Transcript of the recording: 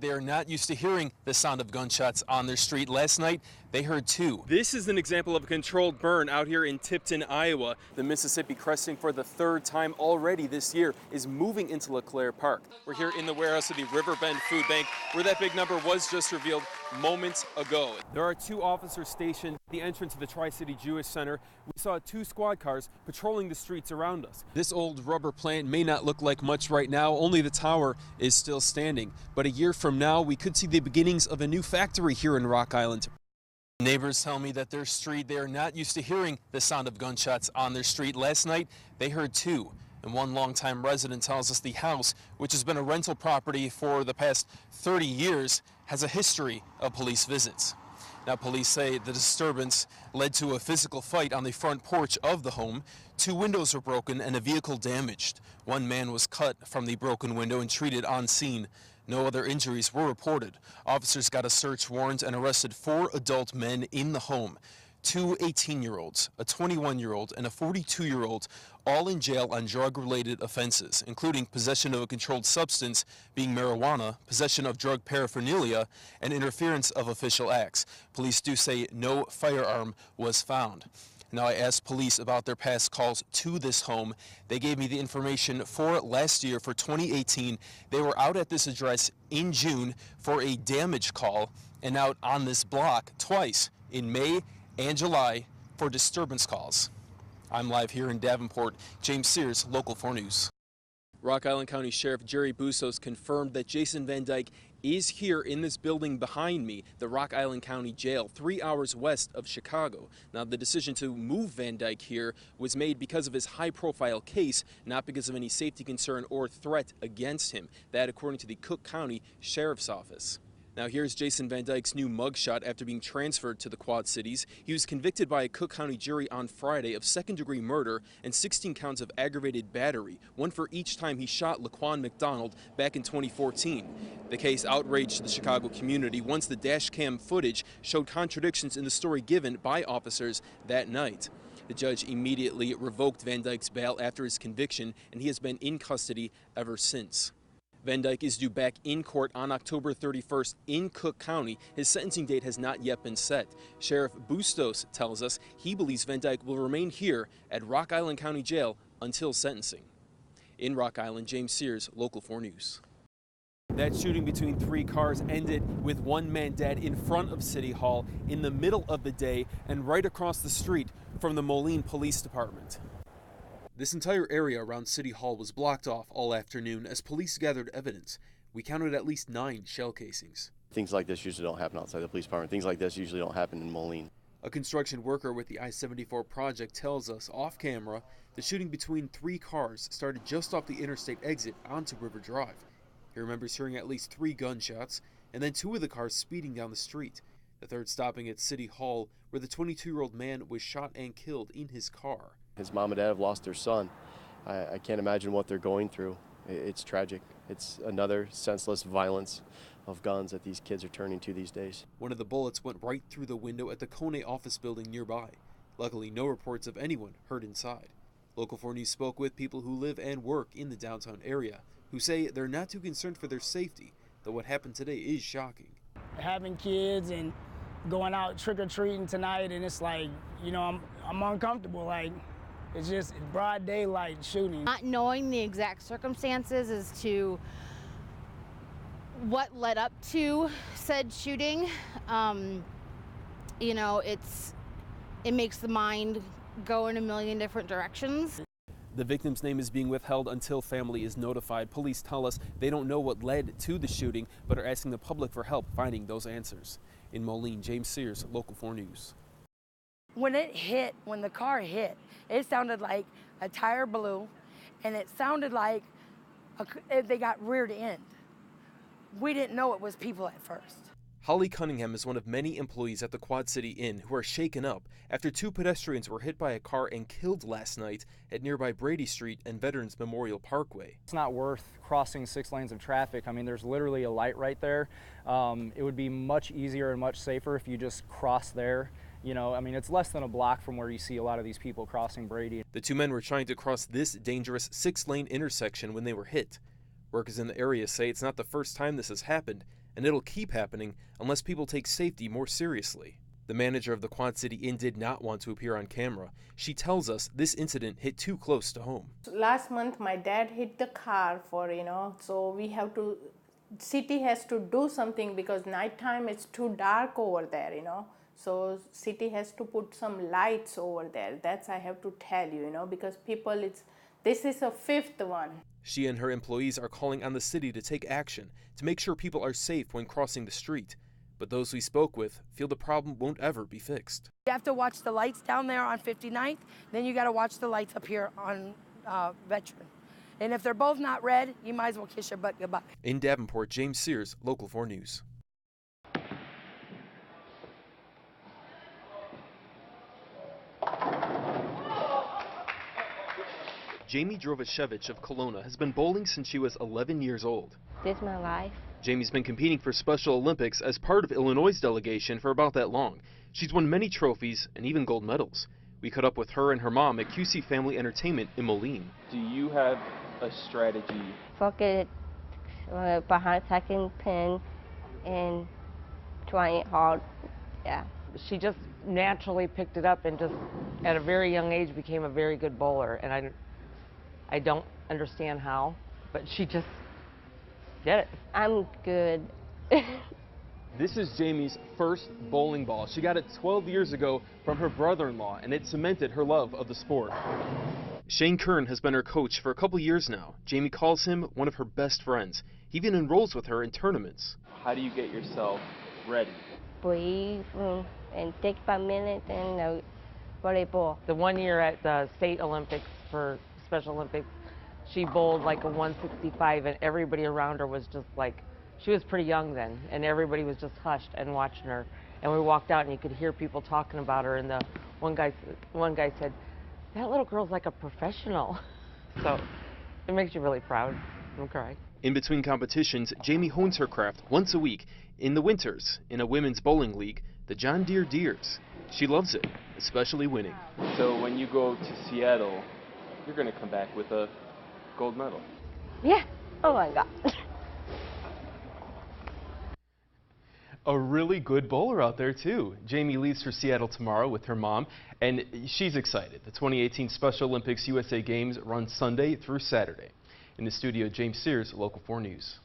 They are not used to hearing the sound of gunshots on their street. Last night, they heard two. This is an example of a controlled burn out here in Tipton, Iowa. The Mississippi, cresting for the third time already this year, is moving into LeClaire Park. We're here in the warehouse of the Riverbend Food Bank, where that big number was just revealed moments ago. There are two officers stationed at the entrance of the Tri-City Jewish Center. We saw two squad cars patrolling the streets around us. This old rubber plant may not look like much right now, only the tower is still standing. But a year from now, we could see the beginnings of a new factory here in Rock Island. Neighbors tell me that their street, they are not used to hearing the sound of gunshots on their street. Last night, they heard two. And one longtime resident tells us the house, which has been a rental property for the past 30 years, has a history of police visits. Now, police say the disturbance led to a physical fight on the front porch of the home. Two windows were broken and a vehicle damaged. One man was cut from the broken window and treated on scene. No other injuries were reported. Officers got a search warrant and arrested 4 adult men in the home. 2 18-year-olds, a 21-year-old, and a 42-year-old, all in jail on drug-related offenses, including possession of a controlled substance, being marijuana, possession of drug paraphernalia, and interference of official acts. Police do say no firearm was found. Now, I asked police about their past calls to this home. They gave me the information for last year, for 2018. They were out at this address in June for a damage call and out on this block twice in May and July for disturbance calls. I'm live here in Davenport. James Sears, Local 4 News. Rock Island County Sheriff Jerry Bustos confirmed that Jason Van Dyke is here in this building behind me, the Rock Island County Jail, 3 hours west of Chicago. Now, the decision to move Van Dyke here was made because of his high-profile case, not because of any safety concern or threat against him. That, according to the Cook County Sheriff's Office. Now, here's Jason Van Dyke's new mugshot after being transferred to the Quad Cities. He was convicted by a Cook County jury on Friday of second-degree murder and 16 counts of aggravated battery, one for each time he shot Laquan McDonald back in 2014. The case outraged the Chicago community once the dash cam footage showed contradictions in the story given by officers that night. The judge immediately revoked Van Dyke's bail after his conviction, and he has been in custody ever since. Van Dyke is due back in court on October 31st in Cook County. His sentencing date has not yet been set. Sheriff Bustos tells us he believes Van Dyke will remain here at Rock Island County Jail until sentencing. In Rock Island, James Sears, Local 4 News. That shooting between 3 cars ended with 1 man dead in front of City Hall in the middle of the day and right across the street from the Moline Police Department. This entire area around City Hall was blocked off all afternoon as police gathered evidence. We counted at least 9 shell casings. Things like this usually don't happen outside the police department. Things like this usually don't happen in Moline. A construction worker with the I-74 project tells us off camera the shooting between 3 cars started just off the interstate exit onto River Drive. He remembers hearing at least 3 gunshots and then 2 of the cars speeding down the street. The third stopping at City Hall, where the 22-year-old man was shot and killed in his car. His mom and dad have lost their son. I can't imagine what they're going through. It's tragic. It's another senseless violence of guns that these kids are turning to these days. One of the bullets went right through the window at the Kone office building nearby. Luckily, no reports of anyone hurt inside. Local 4 News spoke with people who live and work in the downtown area, who say they're not too concerned for their safety, though what happened today is shocking. Having kids and going out trick-or-treating tonight, and it's like, you know, I'm uncomfortable. Like, it's just broad daylight shooting. Not knowing the exact circumstances as to what led up to said shooting, you know, it makes the mind go in a million different directions. The victim's name is being withheld until family is notified. Police tell us they don't know what led to the shooting, but are asking the public for help finding those answers. In Moline, James Sears, Local 4 News. When the car hit, it sounded like a tire blew, and it sounded like they got reared end. We didn't know it was people at first. Holly Cunningham is one of many employees at the Quad City Inn who are shaken up after 2 pedestrians were hit by a car and killed last night at nearby Brady Street and Veterans Memorial Parkway. It's not worth crossing 6 lanes of traffic. I mean, there's literally a light right there. It would be much easier and much safer if you just cross there. You know, I mean, it's less than a block from where you see a lot of these people crossing Brady. The 2 men were trying to cross this dangerous 6-lane intersection when they were hit. Workers in the area say it's not the first time this has happened, and it'll keep happening unless people take safety more seriously. The manager of the Quad City Inn did not want to appear on camera. She tells us this incident hit too close to home. Last month my dad hit the car so we have to, city has to do something because nighttime it's too dark over there, So city has to put some lights over there. That's I have to tell you, because people, this is a fifth one. She and her employees are calling on the city to take action to make sure people are safe when crossing the street. But those we spoke with feel the problem won't ever be fixed. You have to watch the lights down there on 59th, then you got to watch the lights up here on Veteran. And if they're both not red, you might as well kiss your butt goodbye. In Davenport, James Sears, Local 4 News. Jamie Drovashevich of Kelowna has been bowling since she was 11 years old. This is my life. Jamie's been competing for Special Olympics as part of Illinois' delegation for about that long. She's won many trophies and even gold medals. We caught up with her and her mom at QC Family Entertainment in Moline. Do you have a strategy? Focus behind second pin and trying it hard. Yeah. She just naturally picked it up and just at a very young age became a very good bowler. And I don't understand how, but she just did it. I'm good. This is Jamie's first bowling ball. She got it 12 years ago from her brother-in-law, and it cemented her love of the sport. Shane Kern has been her coach for a couple years now. Jamie calls him one of her best friends. He even enrolls with her in tournaments. How do you get yourself ready? Breathe and take 5 minutes and volleyball. The 1 year at the State Olympics for Special Olympics, she bowled like a 165 and everybody around her was just like, she was pretty young then, and everybody was just hushed and watching her. And we walked out and you could hear people talking about her, and the one guy said, that little girl's like a professional. So it makes you really proud. Don't cry. In between competitions, Jamie hones her craft once a week in the winters in a women's bowling league, the John Deere Deers. She loves it, especially winning. So when you go to Seattle, you're going to come back with a gold medal. Yeah. Oh my God. A really good bowler out there too. Jamie leaves for Seattle tomorrow with her mom, and she's excited. The 2018 Special Olympics USA Games run Sunday through Saturday. In the studio, James Sears, Local 4 News.